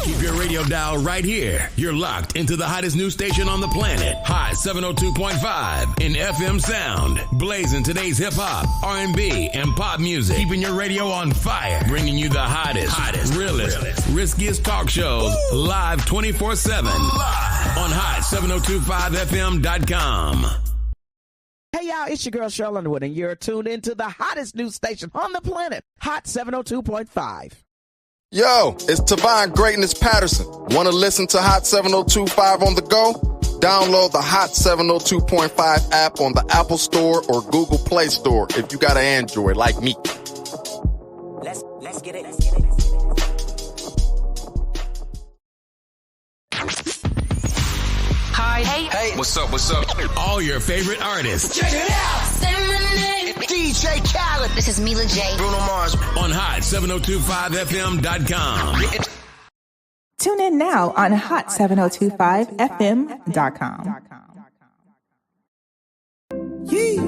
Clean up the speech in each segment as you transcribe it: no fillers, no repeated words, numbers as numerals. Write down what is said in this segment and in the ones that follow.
Keep your radio dial right here. You're locked into the hottest news station on the planet. Hot 702.5 in FM sound. Blazing today's hip-hop, R&B, and pop music. Keeping your radio on fire. Bringing you the hottest, realest, riskiest talk shows live 24/7 on hot7025fm.com. Hey y'all, it's your girl Cheryl Underwood, and you're tuned into the hottest news station on the planet, Hot 702.5. Yo, it's Tavon Greatness Patterson. Want to listen to Hot 702.5 on the go? Download the Hot 702.5 app on the Apple Store or Google Play Store if you got an Android like me. Let's get it. Hi. Hey. What's up? All your favorite artists. Check it out. Say my name. DJ Khaled. This is Mila J. Bruno Mars. On hot7025fm.com. Tune in now on hot7025fm.com. Yeah.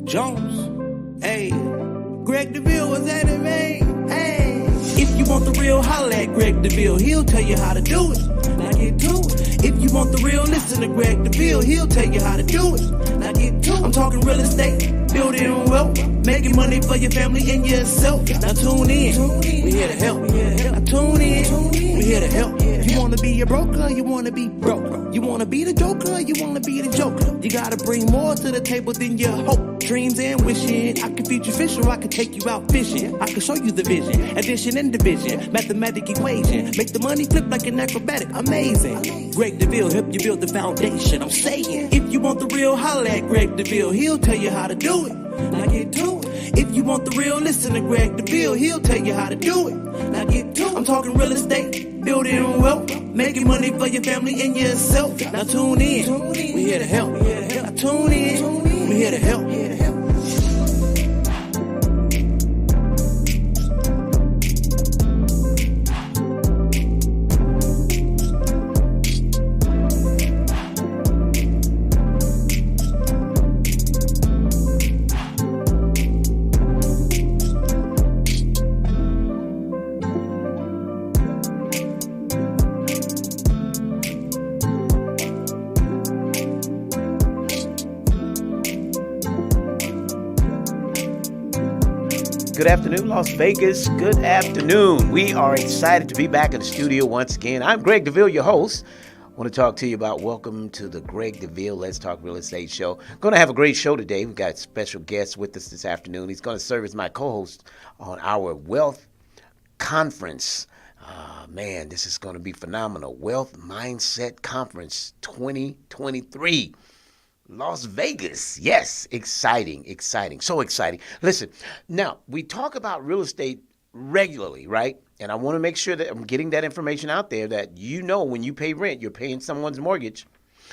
Jones. Hey. Greg Deville was at it, man. Hey. If you want the real, holla at Greg Deville. He'll tell you how to do it. Now get to it. If you want the real, listen to Greg Deville. He'll tell you how to do it. Now get to it. I'm talking real estate, building wealth, making money for your family and yourself. Now tune in. We here to help. Now tune in. We here to help. You wanna be a broker, you wanna be broke. You wanna be the joker, you wanna be the joker. You gotta bring more to the table than your hope, dreams, and wishing. I can feed you fish or I can take you out fishing. I can show you the vision, addition and division, mathematic equation. Make the money flip like an acrobatic, amazing. Greg Deville help you build the foundation. I'm saying, if you want the real, holla at Greg Deville. He'll tell you how to do it. Now get to it. If you want the real, listen to Greg Deville. He'll tell you how to do it. Now get to it. I'm talking real estate, building wealth, making money for your family and yourself. Now tune in. We here to help. Now tune in. We here to help. Good afternoon, Las Vegas. Good afternoon. We are excited to be back in the studio once again. I'm Greg Deville, your host. I want to talk to you about welcome to the Greg Deville Let's Talk Real Estate show. Going to have a great show today. We've got a special guest with us this afternoon. He's going to serve as my co-host on our Wealth Conference. Man, this is going to be phenomenal. Wealth Mindset Conference 2023. Las Vegas. Yes, exciting. So exciting. Listen, now, we talk about real estate regularly, right? And I want to make sure that I'm getting that information out there that you know when you pay rent, you're paying someone's mortgage.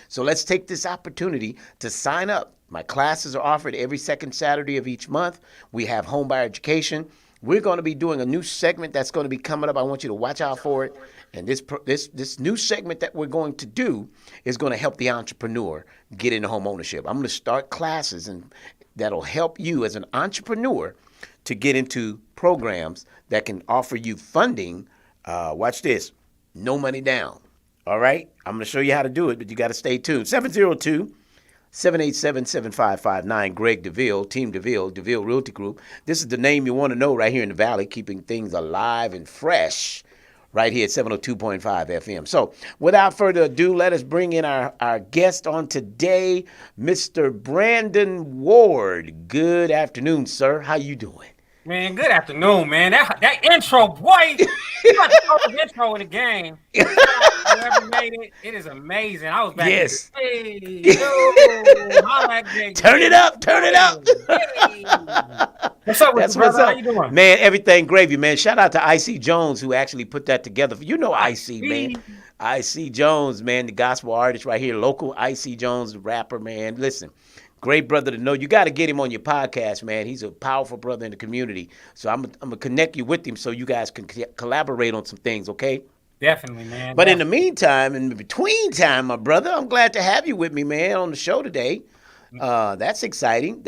So let's take this opportunity to sign up. My classes are offered every second Saturday of each month. We have home buyer education. We're going to be doing a new segment that's going to be coming up. I want you to watch out for it. And this new segment that we're going to do is going to help the entrepreneur get into home ownership. I'm going to start classes and that'll help you as an entrepreneur to get into programs that can offer you funding. Watch this. No money down. All right? I'm going to show you how to do it, but you got to stay tuned. 702-787-7559, Greg Deville, Team Deville, Deville Realty Group. This is the name you want to know right here in the Valley, keeping things alive and fresh right here at 702.5 FM. So without further ado, let us bring in our guest on today, Mr. Brandon Ward. Good afternoon, sir. How you doing? Man, good afternoon, man. That intro, boy. You got the first intro in the game. Whoever made it, it is amazing. I was back. Yes. Hey, yo, turn it up. Hey. What's up with you, brother? How you doing? Man, everything gravy, man. Shout out to IC Jones who actually put that together. You know IC, man. IC Jones, man, the gospel artist right here. Local IC Jones, the rapper, man. Listen. Great brother to know. You got to get him on your podcast, man. He's a powerful brother in the community. So I'm going to connect you with him so you guys can collaborate on some things, okay? Definitely, man. But in the meantime, in between time, my brother, I'm glad to have you with me, man, on the show today. That's exciting.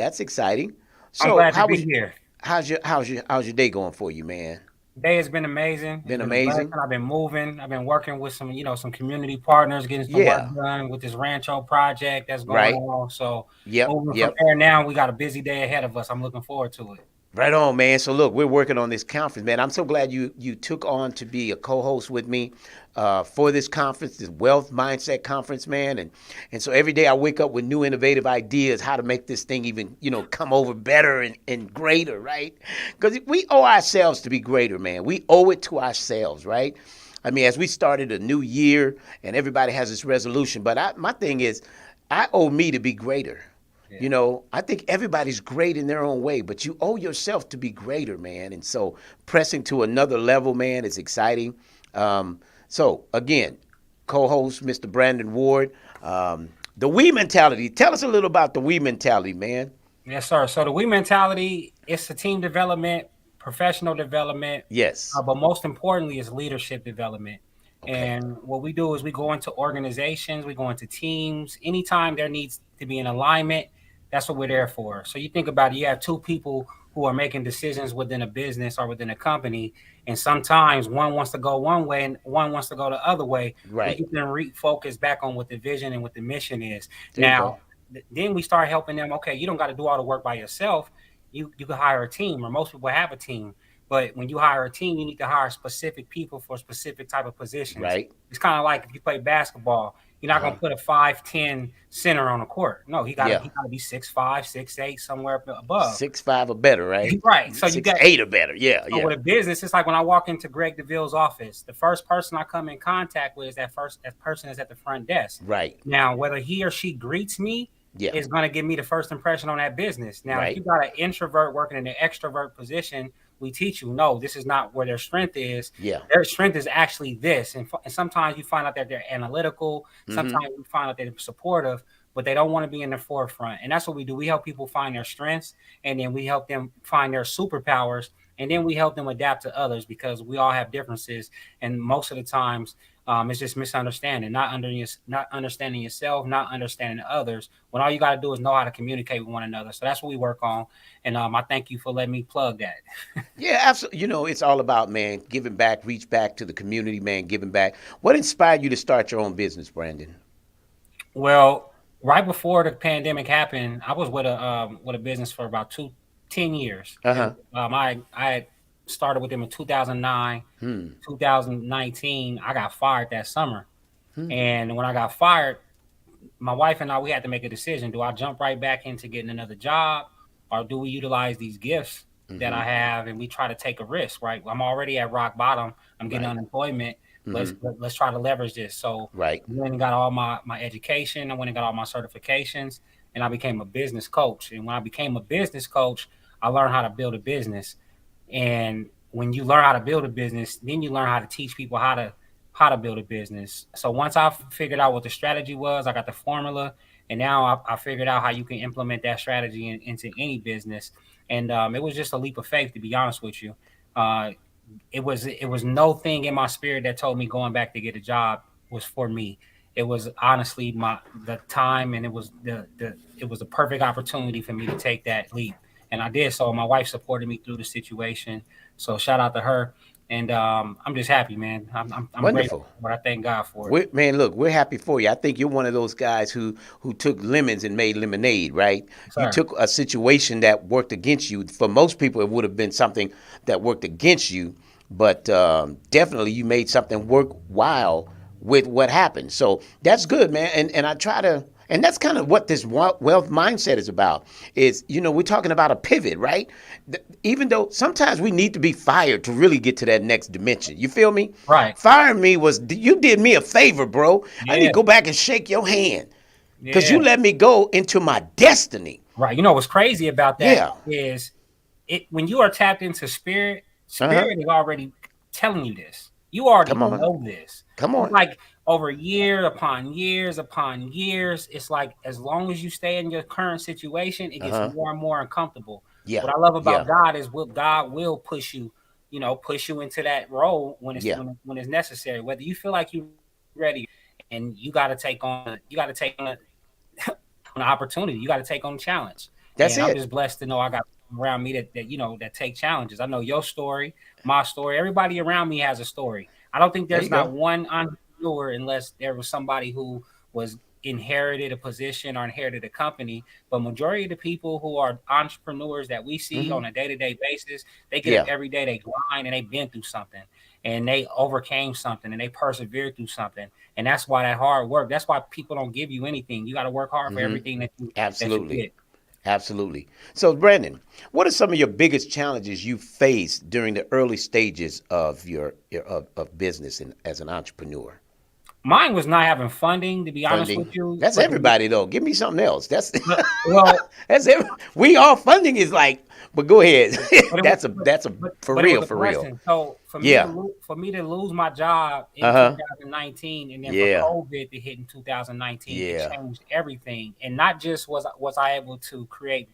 So I'm glad to be here. How's your day going for you, man? Day has been amazing. It's Been been a blessing. amazing. I've been moving. I've been working with some community partners, getting some work Yeah. done with this Rancho project that's going Right. on. So Yep. moving from Yep. there now, we got a busy day ahead of us. I'm looking forward to it. Right on, man. So look, we're working on this conference, man. I'm so glad you took on to be a co-host with me for this conference, this Wealth Mindset Conference, man. And so every day I wake up with new innovative ideas how to make this thing even, come over better and greater, right? Because we owe ourselves to be greater, man. We owe it to ourselves, right? I mean, as we started a new year and everybody has this resolution, but my thing is, I owe me to be greater. I think everybody's great in their own way, but you owe yourself to be greater, man. And so pressing to another level, man, is exciting. So again, co-host Mr. Brandon Ward, the we mentality. Tell us a little about the we mentality, man. Yes, sir. So the we mentality, it's a team development, professional development. Yes. But most importantly, it's leadership development. Okay. And what we do is we go into organizations, we go into teams. Anytime there needs to be an alignment, that's what we're there for. So you think about it, you have two people who are making decisions within a business or within a company, and sometimes one wants to go one way and one wants to go the other way. Right. You can refocus back on what the vision and what the mission is. There you Now, then we start helping them. Okay, you don't got to do all the work by yourself. You can hire a team, or most people have a team. But when you hire a team, you need to hire specific people for specific type of positions. Right. It's kind of like if you play basketball, you're not going to put a 5'10" center on the court. No, he got to be 6'5", 6'8", somewhere above. 6'5" or better, right? Right. So you got 8 or better. Yeah. So with a business, it's like when I walk into Greg Deville's office, the first person I come in contact with is that person is at the front desk. Right. Now, whether he or she greets me, is going to give me the first impression on that business. Now, if you got an introvert working in an extrovert position, we teach you, no, this is not where their strength is. Yeah. Their strength is actually this. And sometimes you find out that they're analytical. Sometimes you find out that they're supportive, but they don't want to be in the forefront. And that's what we do. We help people find their strengths, and then we help them find their superpowers, and then we help them adapt to others, because we all have differences. And most of the times, it's just misunderstanding, not understanding yourself, not understanding others, when all you got to do is know how to communicate with one another. So that's what we work on. And I thank you for letting me plug that. Yeah, absolutely. It's all about, man, giving back, reach back to the community, man, giving back. What inspired you to start your own business, Brandon? Well, right before the pandemic happened, I was with a business for about 10 years. Uh-huh. And, I started with them in 2009. 2019, I got fired that summer. And when I got fired, my wife and I, we had to make a decision. Do I jump right back into getting another job, or do we utilize these gifts that I have and we try to take a risk, right? I'm already at rock bottom. I'm getting unemployment. Let's try to leverage this. So I went and got all my education. I went and got all my certifications, and I became a business coach. And when I became a business coach, I learned how to build a business. And when you learn how to build a business, then you learn how to teach people how to build a business. So once I figured out what the strategy was, I got the formula, and now I figured out how you can implement that strategy into any business. And it was just a leap of faith, to be honest with you. It was no thing in my spirit that told me going back to get a job was for me. It was honestly the time, and it was the perfect opportunity for me to take that leap. And I did so. My wife supported me through the situation. So shout out to her. And I'm just happy, man. I'm Wonderful. Grateful, but I thank God for it. We're happy for you. I think you're one of those guys who took lemons and made lemonade, right? Sir. You took a situation that worked against you. For most people, it would have been something that worked against you. But definitely you made something worthwhile with what happened. So that's good, man. And I try to... And that's kind of what this wealth mindset is about. Is, we're talking about a pivot, right? Even though sometimes we need to be fired to really get to that next dimension. You feel me? Right. Firing me you did me a favor, bro. Yeah. I need to go back and shake your hand because you let me go into my destiny. Right. What's crazy about that is when you are tapped into spirit is already telling you this. You already know this. Come on. It's like over year upon years upon years, it's like as long as you stay in your current situation, it gets more and more uncomfortable. Yeah. What I love about God is God will push you, push you into that role when it's necessary. Whether you feel like you're ready and you got to take on an opportunity, you got to take on a challenge. That's and it. I'm just blessed to know I got around me that take challenges. I know your story, my story. Everybody around me has a story. I don't think There there's you go. not one entrepreneur unless there was somebody who was inherited a position or inherited a company. But majority of the people who are entrepreneurs that we see on a day-to-day basis, they get up Yeah. every day, they grind, and they've been through something, and they overcame something, and they persevered through something. And that's why that hard work. That's why people don't give you anything. You got to work hard for everything that you Absolutely. get. Absolutely. So, Brandon, what are some of your biggest challenges you faced during the early stages of your of business and as an entrepreneur? Mine was not having funding, to be honest with you. That's But everybody though. Give me something else. That's well, that's we all funding is like. But go ahead. but it that's was- a for but it real, was a for real. blessing. So for me, Yeah. for me to lose my job in Uh-huh. 2019, and then Yeah. for COVID to hit in 2019, Yeah. it changed everything. And not just was I able to create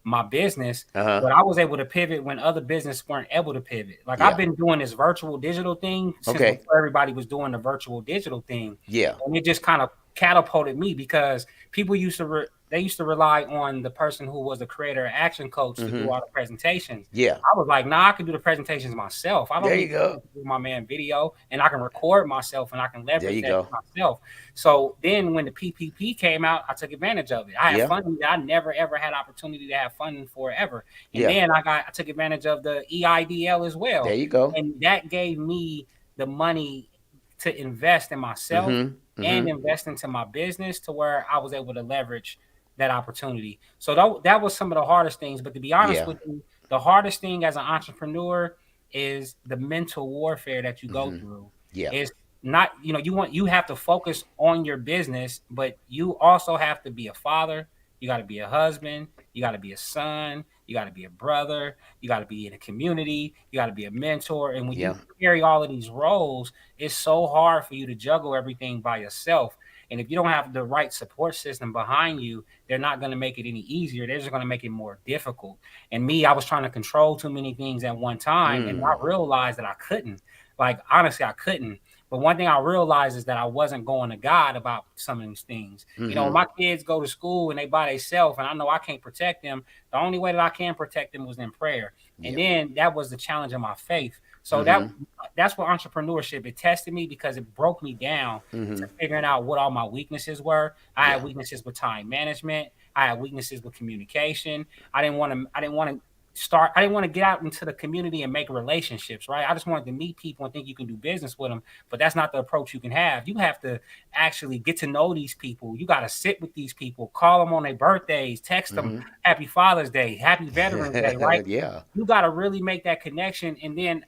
my business, Uh-huh. but I was able to pivot when other business weren't able to pivot. Like Yeah. I've been doing this virtual digital thing since Okay. before everybody was doing the virtual digital thing. Yeah. And it just kind of catapulted me because people used to they used to rely on the person who was the creator or action coach to do all the presentations. Yeah. I was like, nah, I can do the presentations myself. I don't There need you go. to do my man video, and I can record myself and I can There leverage you that go. myself. So then when the PPP came out, I took advantage of it. I had Yeah. funding that I never ever had opportunity to have funding for ever. And Yeah. then I took advantage of the EIDL as well. There you go. And that gave me the money to invest in myself and invest into my business to where I was able to leverage that opportunity. So that was some of the hardest things. But to be honest Yeah. with you, the hardest thing as an entrepreneur is the mental warfare that you go through. Yeah. It's not, you have to focus on your business, but you also have to be a father. You got to be a husband. You got to be a son. You got to be a brother. You got to be in a community. You got to be a mentor. And when Yeah. you carry all of these roles, it's so hard for you to juggle everything by yourself. And if you don't have the right support system behind you, they're not going to make it any easier. They're just going to make it more difficult. And me, I was trying to control too many things at one time. And I realized that I couldn't. Like, honestly, I couldn't. But one thing I realized is that I wasn't going to God about some of these things. When my kids go to school and they by themselves, and I know I can't protect them, the only way that I can protect them was in prayer. And then that was the challenge of my faith. So that's what entrepreneurship, it tested me because it broke me down to figuring out what all my weaknesses were. I had weaknesses with time management. I had weaknesses with communication. I didn't want to get out into the community and make relationships, right? I just wanted to meet people and think you can do business with them, but that's not the approach you can have. You have to actually get to know these people. You got to sit with these people, call them on their birthdays, text them Happy Father's Day, Happy Veterans Day, right? Yeah. You got to really make that connection. And then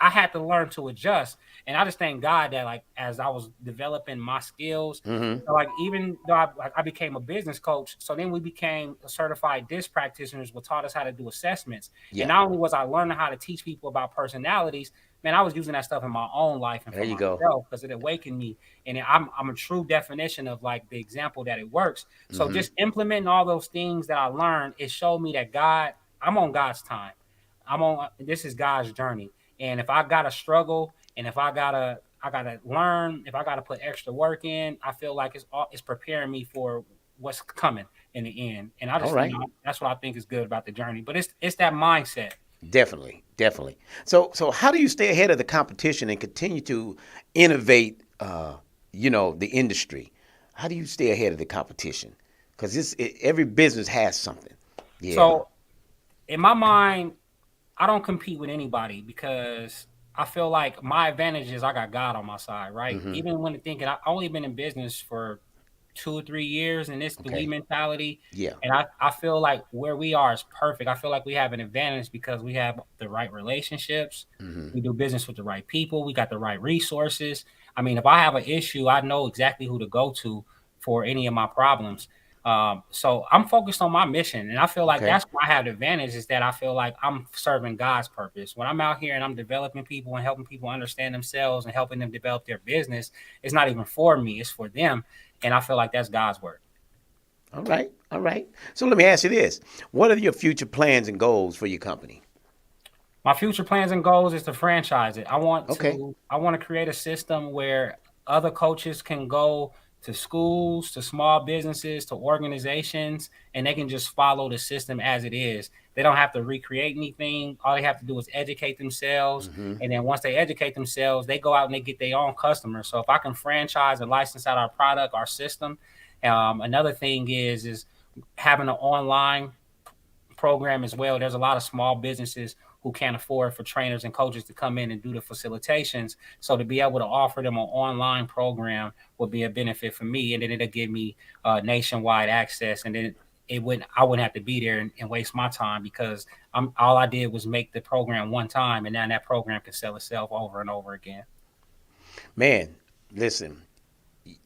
I had to learn to adjust. And I just thank God that, like, as I was developing my skills, so, like, even though I became a business coach, so then we became certified DISC practitioners, which taught us how to do assessments. Yeah. And not only was I learning how to teach people about personalities, man, I was using that stuff in my own life and for There you go. myself because it awakened me. And I'm a true definition of, like, the example that it works. So just implementing all those things that I learned, it showed me that I'm on God's time. This is God's journey. And if I gotta struggle, and if I gotta learn, if I gotta put extra work in, I feel like it's preparing me for what's coming in the end. And I just that's what I think is good about the journey. But it's that mindset. Definitely. So how do you stay ahead of the competition and continue to innovate? The industry. How do you stay ahead of the competition? Because every business has something. Yeah. So in my mind, I don't compete with anybody because I feel like my advantage is I got God on my side, right? Even when thinking, I've only been in business for 2 or 3 years, and it's the we mentality. Yeah. And I feel like where we are is perfect. I feel like we have an advantage because we have the right relationships. We do business with the right people. We got the right resources. I mean, if I have an issue, I know exactly who to go to for any of my problems. So I'm focused on my mission, and I feel like that's why I have the advantage is that I feel like I'm serving God's purpose. When I'm out here and I'm developing people and helping people understand themselves and helping them develop their business, it's not even for me, it's for them. And I feel like that's God's work. All right. So let me ask you this. What are your future plans and goals for your company? My future plans and goals is to franchise it. I want to create a system where other coaches can go to schools, to small businesses, to organizations, and they can just follow the system as it is. They don't have to recreate anything. All they have to do is educate themselves. And then once they educate themselves, they go out and they get their own customers. So if I can franchise and license out our product, our system, another thing is having an online program as well. There's a lot of small businesses who can't afford for trainers and coaches to come in and do the facilitations. So to be able to offer them an online program would be a benefit for me. And then it'll give me nationwide access. And then I wouldn't have to be there and waste my time, because all I did was make the program one time, and now that program can sell itself over and over again. Man, listen,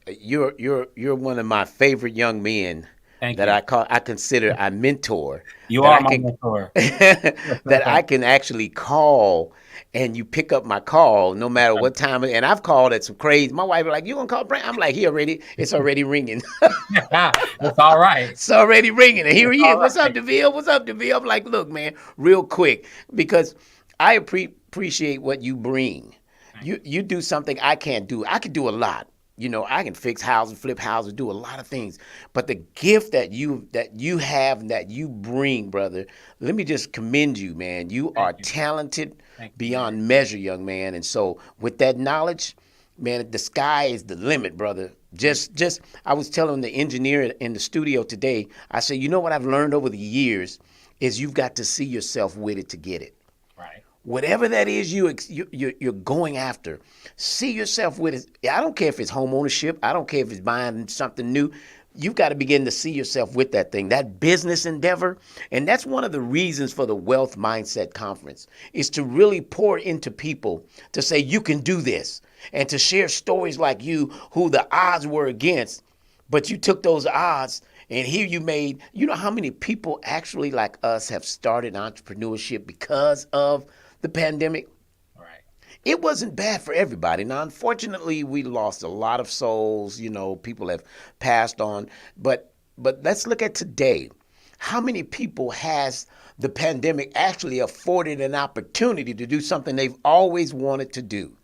you're one of my favorite young men I consider I mentor. You are my mentor. That I can actually call and you pick up my call no matter what time. And I've called at some crazy. My wife was like, "You gonna call Brent?" I'm like, it's already ringing. It's all right. It's already ringing. And here he is. What's up, Deville? What's up, Deville? I'm like, look, man, real quick, because I appreciate what you bring. You do something I can't do. I can do a lot. You know, I can fix houses, flip houses, do a lot of things. But the gift that you have, that you bring, brother, let me just commend you, man. You are talented beyond measure, young man. And so with that knowledge, man, the sky is the limit, brother. Just I was telling the engineer in the studio today, I said, you know what I've learned over the years is you've got to see yourself with it to get it. Whatever that is you're going after, see yourself with it. I don't care if it's home ownership. I don't care if it's buying something new. You've got to begin to see yourself with that thing, that business endeavor. And that's one of the reasons for the Wealth Mindset Conference, is to really pour into people to say, you can do this, and to share stories like you, who the odds were against, but you took those odds. And here you made, you know how many people actually like us have started entrepreneurship because of the pandemic? Right. It wasn't bad for everybody. Now, unfortunately, we lost a lot of souls. You know, people have passed on. But let's look at today. How many people has the pandemic actually afforded an opportunity to do something they've always wanted to do?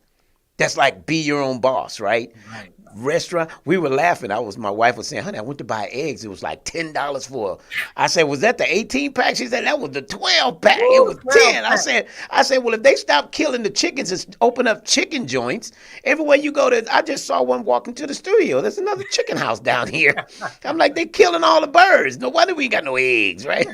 That's like be your own boss, right? Right. Restaurant. We were laughing. My wife was saying, honey, I went to buy eggs. It was like $10 for. I said, was that the 18 pack? She said, that was the 12 pack. It was 10. I said, well, if they stop killing the chickens and open up chicken joints, everywhere you go I just saw one walking to the studio. There's another chicken house down here. I'm like, they killing all the birds. No wonder we ain't got no eggs, right?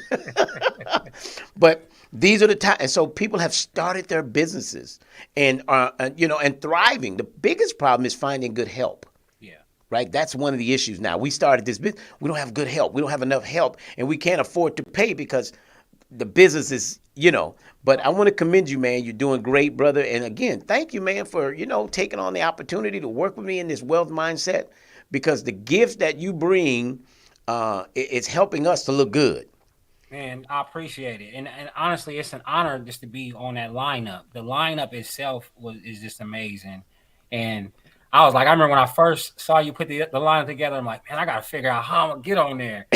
But these are the times, and so people have started their businesses and and thriving. The biggest problem is finding good help. Yeah. Right? That's one of the issues now. We started this business. We don't have good help. We don't have enough help, and we can't afford to pay because the business is, But I want to commend you, man. You're doing great, brother. And again, thank you, man, for, taking on the opportunity to work with me in this wealth mindset, because the gifts that you bring, it's helping us to look good. Man, I appreciate it. And honestly, it's an honor just to be on that lineup. The lineup itself is just amazing. And I remember when I first saw you put the lineup together, I'm like, man, I got to figure out how I'm going to get on there.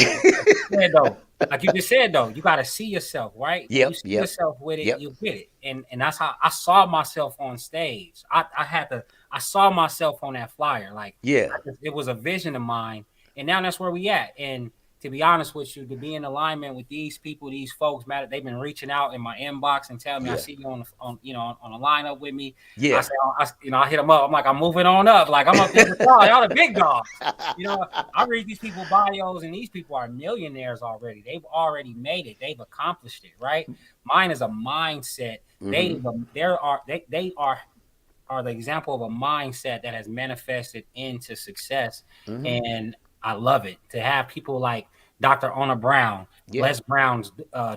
Like you just said, though, you got to see yourself, right? Yep, you see yourself with it, you get it. And that's how I saw myself on stage. I saw myself on that flyer. Like, it was a vision of mine. And now that's where we at. And to be honest with you, to be in alignment with these people, these folks, man, they've been reaching out in my inbox and telling me, I see you on a lineup with me. Yeah. I hit them up. I'm like, I'm moving on up. Like, I'm up there with y'all the big dogs. I read these people bios, and these people are millionaires already. They've already made it. They've accomplished it, right? Mine is a mindset. Mm-hmm. They are the example of a mindset that has manifested into success. Mm-hmm. And I love it to have people like Dr. Ona Brown, Les Brown's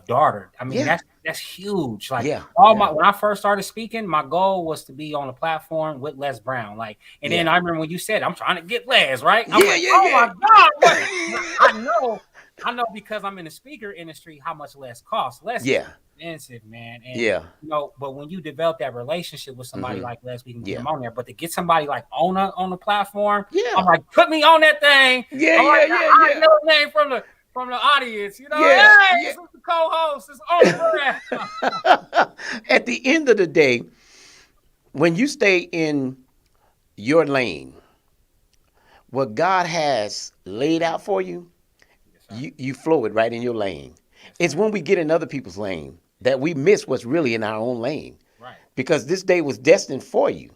daughter. I mean, that's huge. Like when I first started speaking, my goal was to be on a platform with Les Brown. Like, and then I remember when you said, I'm trying to get Les, right? I'm my God. I know because I'm in the speaker industry how much Les costs. Les is expensive, man. And, but when you develop that relationship with somebody like Les, we can get them on there. But to get somebody like Ona on the platform, I'm like, put me on that thing. I know the name from the audience. This is the co-host. It's Ona. At the end of the day, when you stay in your lane, what God has laid out for you, you flow it right in your lane. It's when we get in other people's lane that we miss what's really in our own lane. Right. Because this day was destined for you.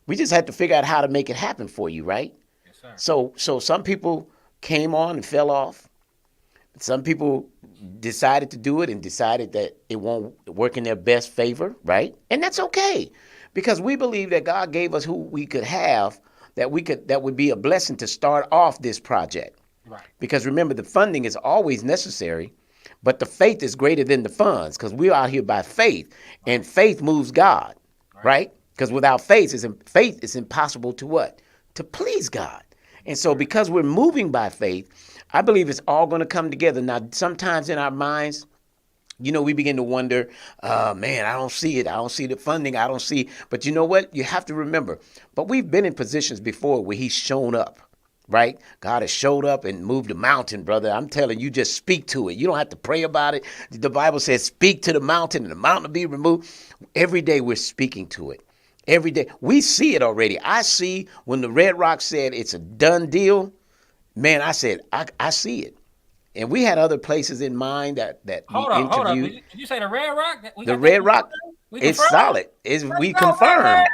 We just had to figure out how to make it happen for you, right? Yes, sir. So some people came on and fell off. Some people decided to do it and decided that it won't work in their best favor, right? And that's okay. Because we believe that God gave us who we could have that would be a blessing to start off this project. Right. Because remember, the funding is always necessary, but the faith is greater than the funds because we're out here by faith, and faith moves God, right? Because without faith, it's impossible to what? To please God. And so because we're moving by faith, I believe it's all going to come together. Now, sometimes in our minds, we begin to wonder, man, I don't see it. I don't see the funding. I don't see. But you know what? You have to remember. But we've been in positions before where he's shown up, right? God has showed up and moved a mountain, brother. I'm telling you, just speak to it. You don't have to pray about it. The Bible says, speak to the mountain and the mountain will be removed. Every day we're speaking to it. Every day. We see it already. I see when the Red Rock said it's a done deal, man, I said, I see it. And we had other places in mind that hold we up, interviewed. Hold up. Did you say the Red Rock? The Red Rock, it's solid. We confirmed.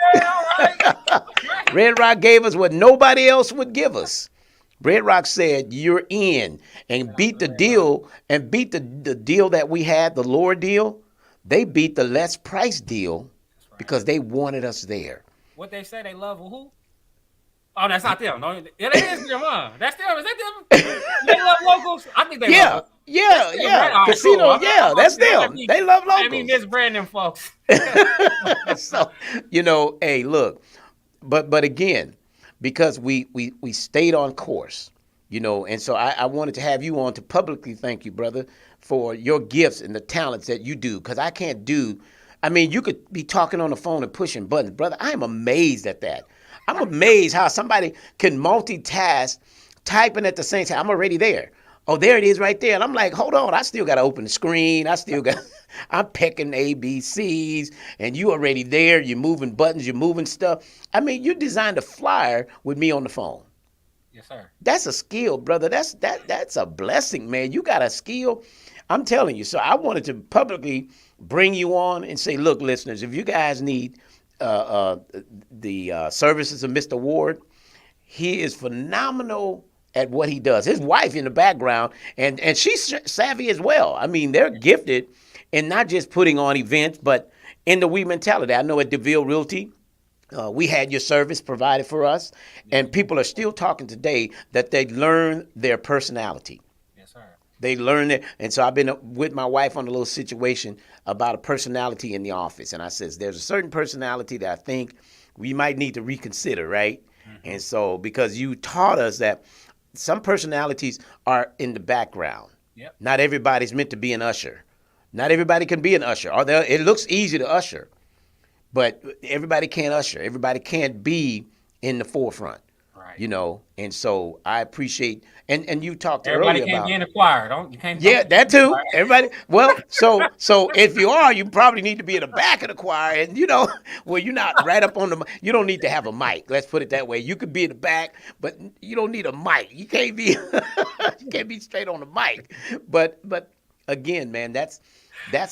Red Rock gave us what nobody else would give us. Red Rock said, you're in, and beat the deal, and beat the deal that we had, the lower deal. They beat the less price deal because they wanted us there. What they say, they love who? Oh, that's not them. No, yeah, that is them, huh? That's them. Is that them? They love locals? I think they love them. Yeah. Casino, cool. That's them. They love locals. I mean, misbrand them folks. So, hey, look. But again, because we stayed on course, and so I wanted to have you on to publicly thank you, brother, for your gifts and the talents that you do. Because I can't do, you could be talking on the phone and pushing buttons. Brother, I am amazed at that. I'm amazed how somebody can multitask, typing at the same time. I'm already there. Oh, there it is right there. And I'm like, hold on, I still got to open the screen. I'm pecking ABCs, and you already there. You're moving buttons, you're moving stuff. You designed a flyer with me on the phone. Yes, sir. That's a skill, brother. That's a blessing, man. You got a skill. I'm telling you. So I wanted to publicly bring you on and say, look, listeners, if you guys need the services of Mr. Ward, he is phenomenal at what he does. His wife in the background, and she's savvy as well. They're gifted in not just putting on events, but in the we mentality. I know at Deville Realty, we had your service provided for us, and people are still talking today that they learn their personality. Yes, sir. They learn it. And so I've been with my wife on a little situation about a personality in the office. And I says, there's a certain personality that I think we might need to reconsider, right? Mm-hmm. And so because you taught us that some personalities are in the background. Yep. Not everybody's meant to be an usher. Not everybody can be an usher. It looks easy to usher, but everybody can't usher. Everybody can't be in the forefront. Right. And so I appreciate, and you talked everybody earlier about. Everybody can't be in the choir. You can't. Yeah, that too. Everybody. Well, so if you are, you probably need to be in the back of the choir, and well, you're not right up on the. You don't need to have a mic. Let's put it that way. You could be in the back, but you don't need a mic. You can't be. You can't be straight on the mic. But again, man, that's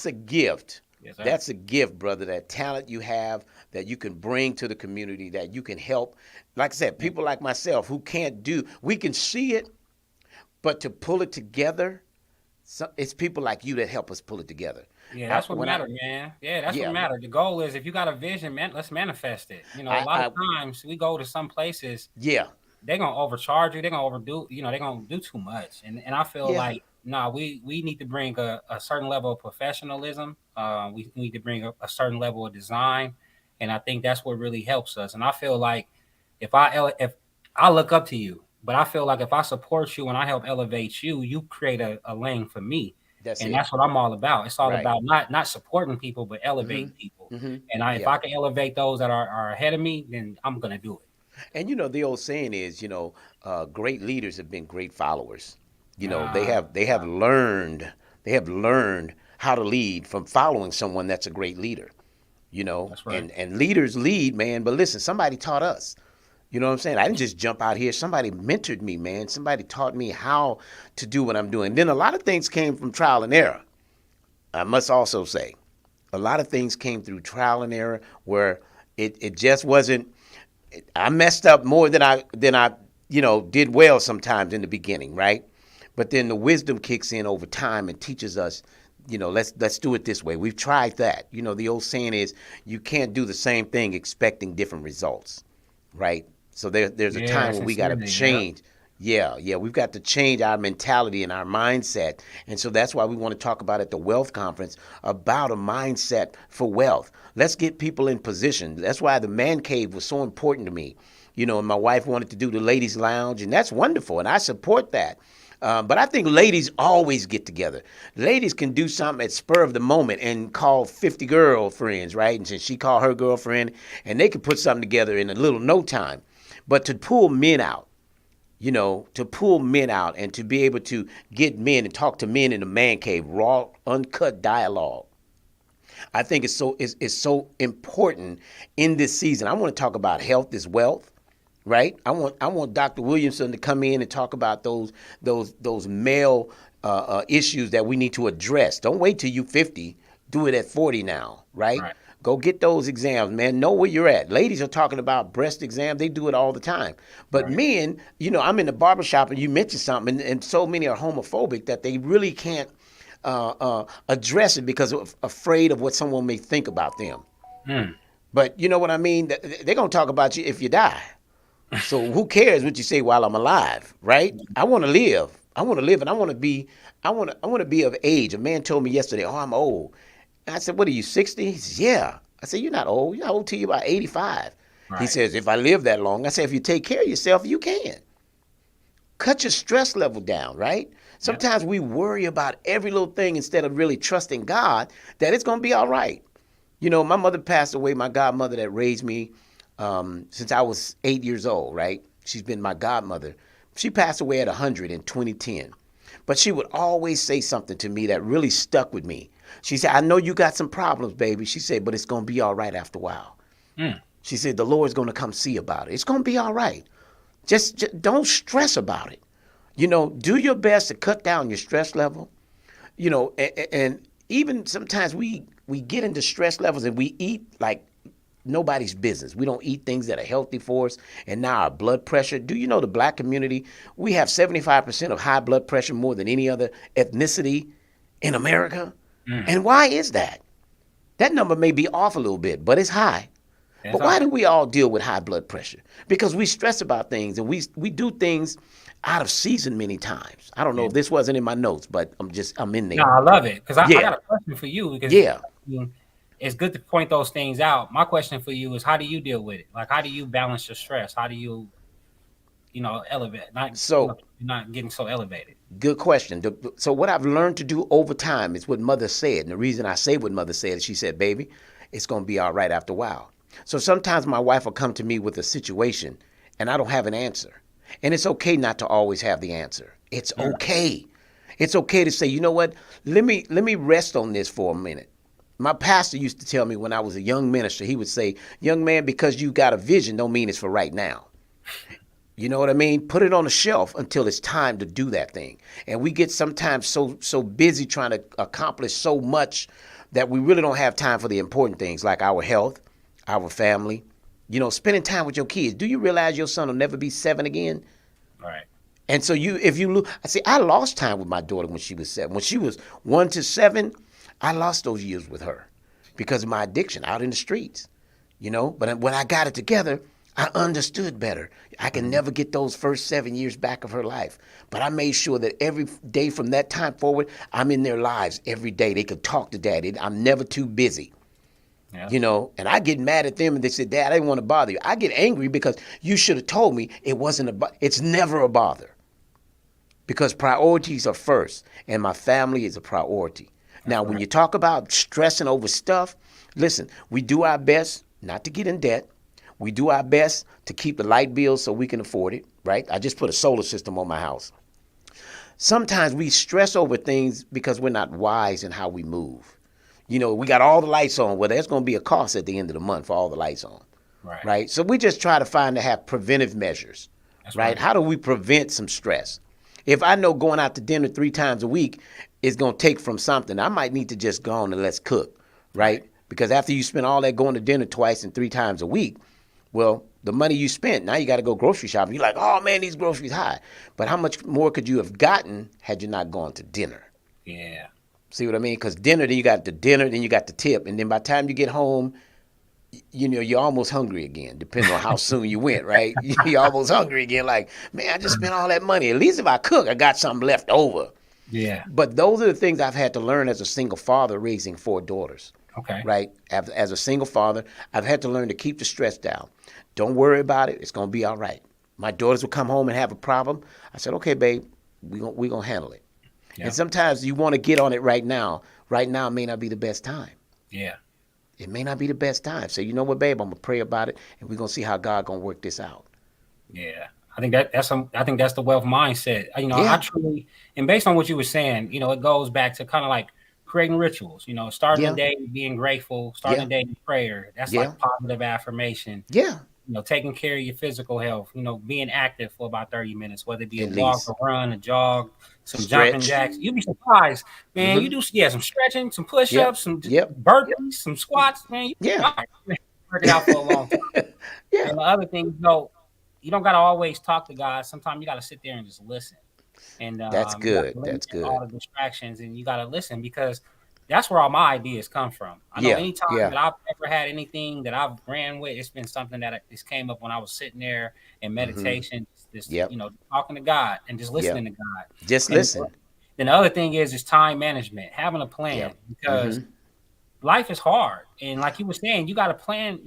a gift. Yes, sir. That's a gift, brother. That talent you have that you can bring to the community, that you can help. Like I said, people like myself who can't do, we can see it, but to pull it together, it's people like you that help us pull it together. Yeah, that's what matters, man. Yeah, that's what matters. The goal is, if you got a vision, man, let's manifest it. A lot of times we go to some places. Yeah. They're going to overcharge you. They're going to overdo, they're going to do too much. And I feel like, we need to bring a certain level of professionalism. We need to bring a certain level of design. And I think that's what really helps us. And I feel like if I look up to you, but I feel like if I support you and I help elevate you, you create a lane for me. That's what I'm all about. It's all about not supporting people, but elevating people. Mm-hmm. And if I can elevate those that are ahead of me, then I'm going to do it. And, the old saying is, great leaders have been great followers. They have learned how to lead from following someone that's a great leader. That's right. And leaders lead, man. But listen, somebody taught us. You know what I'm saying? I didn't just jump out here. Somebody mentored me, man. Somebody taught me how to do what I'm doing. Then a lot of things came from trial and error. I must also say, a lot of things came through trial and error where it just wasn't. I messed up more than I did well sometimes in the beginning, right? But then the wisdom kicks in over time and teaches us, let's do it this way. We've tried that. The old saying is you can't do the same thing expecting different results, right? So there's a time when we got to change. Yeah, we've got to change our mentality and our mindset. And so that's why we want to talk about at the Wealth Conference about a mindset for wealth. Let's get people in position. That's why the man cave was so important to me. And my wife wanted to do the ladies lounge, and that's wonderful, and I support that. But I think ladies always get together. Ladies can do something at spur of the moment and call 50 girlfriends, right? And she called her girlfriend, and they can put something together in a little no time. But to pull men out, and to be able to get men and talk to men in the man cave, raw, uncut dialogue, I think it's so important in this season. I want to talk about health is wealth, right? I want Dr. Williamson to come in and talk about those male issues that we need to address. Don't wait till you're 50. Do it at 40 now, right? Go get those exams, man. Know where you're at. Ladies are talking about breast exams. They do it all the time. But men, I'm in the barbershop and you mentioned something, and so many are homophobic that they really can't address it because of afraid of what someone may think about them. But you know what I mean? They're going to talk about you if you die. So who cares what you say while I'm alive, right? I want to live. And I want to be of age. A man told me yesterday, I'm old. And I said, what are you, 60? He says, yeah. I said, you're not old. You're old till you're about 85. Right. He says, if I live that long, I said, if you take care of yourself, you can. Cut your stress level down, right? Sometimes we worry about every little thing instead of really trusting God that it's going to be all right. My mother passed away, my godmother that raised me since I was 8 years old, right? She's been my godmother. She passed away at 100 in 2010. But she would always say something to me that really stuck with me. She said, I know you got some problems, baby. She said, but it's going to be all right after a while. She said, the Lord's going to come see about it. It's going to be all right. Just don't stress about it. Do your best to cut down your stress level. And even sometimes we get into stress levels and we eat like nobody's business. We don't eat things that are healthy for us. And now our blood pressure. Do you know the black community, we have 75% of high blood pressure more than any other ethnicity in America? And why is that? That number may be off a little bit, but it's high. But why do we all deal with high blood pressure? Because we stress about things and we do things out of season many times. I don't know if this wasn't in my notes, but I'm in there. No, I love it. Because I got a question for you. Because it's good to point those things out. My question for you is, how do you deal with it? Like, how do you balance your stress? How do you, elevate? Not getting so elevated. Good question. So what I've learned to do over time is what Mother said. And the reason I say what Mother said is she said, baby, it's going to be all right after a while. So sometimes my wife will come to me with a situation and I don't have an answer. And it's okay not to always have the answer. It's okay. It's okay to say, you know what? Let me rest on this for a minute. My pastor used to tell me when I was a young minister, he would say, young man, because you got a vision don't mean it's for right now. You know what I mean? Put it on a shelf until it's time to do that thing. And we get sometimes so busy trying to accomplish so much that we really don't have time for the important things like our health, our family, spending time with your kids. Do you realize your son will never be 7 again? Right. And so if you look, I lost time with my daughter when she was 7. When she was 1 to 7, I lost those years with her because of my addiction out in the streets, But when I got it together, I understood better. I can never get those first 7 years back of her life. But I made sure that every day from that time forward, I'm in their lives every day. They could talk to Daddy. I'm never too busy. Yeah. And I get mad at them and they say, Dad, I didn't want to bother you. I get angry because you should have told me it's never a bother. Because priorities are first and my family is a priority. Now, when you talk about stressing over stuff, listen, we do our best not to get in debt. We do our best to keep the light bills so we can afford it, right? I just put a solar system on my house. Sometimes we stress over things because we're not wise in how we move. We got all the lights on. Well, there's going to be a cost at the end of the month for all the lights on. right? So we just try to have preventive measures, right? How do we prevent some stress? If I know going out to dinner 3 times a week is going to take from something, I might need to just go on and let's cook, right? Because after you spend all that going to dinner twice and 3 times a week, well, the money you spent, now you got to go grocery shopping. You're like, oh man, these groceries high. But how much more could you have gotten had you not gone to dinner? Yeah. See what I mean? Because dinner, then you got the dinner, then you got the tip. And then by the time you get home, you know, you're almost hungry again, depending on how soon you went, right? You're almost hungry again. Like, man, I just spent all that money. At least if I cook, I got something left over. Yeah. But those are the things I've had to learn as a single father raising 4 daughters. Okay. Right? As a single father, I've had to learn to keep the stress down. Don't worry about it. It's going to be all right. My daughters would come home and have a problem. I said, okay, babe, we're going to handle it. Yeah. And sometimes you want to get on it right now. Right now may not be the best time. Yeah. It may not be the best time. So you know what, babe, I'm going to pray about it, and we're going to see how God going to work this out. Yeah. I think that's the wealth mindset. You know, I truly, and based on what you were saying, you know, it goes back to kind of like creating rituals, you know, starting the day being grateful, starting the day in prayer. That's like positive affirmation. Yeah. You know, taking care of your physical health, you know, being active for about 30 minutes, whether it be At a walk, least. a run, a jog, some Stretch. jumping jacks. You'd be surprised, man. You do, some stretching, some push-ups, some burpees, some squats, man. Work it out for a long time. And the other thing, though, you don't got to always talk to God. Sometimes you got to sit there and just listen. And that's good. That's good. All the distractions, and you got to listen, because that's where all my ideas come from. I know anytime that I've ever had anything that I've ran with, it's been something that just came up when I was sitting there in meditation, just you know, talking to God and just listening to God. Just listen. Then the other thing is time management, having a plan, because life is hard. And like you were saying, you got to plan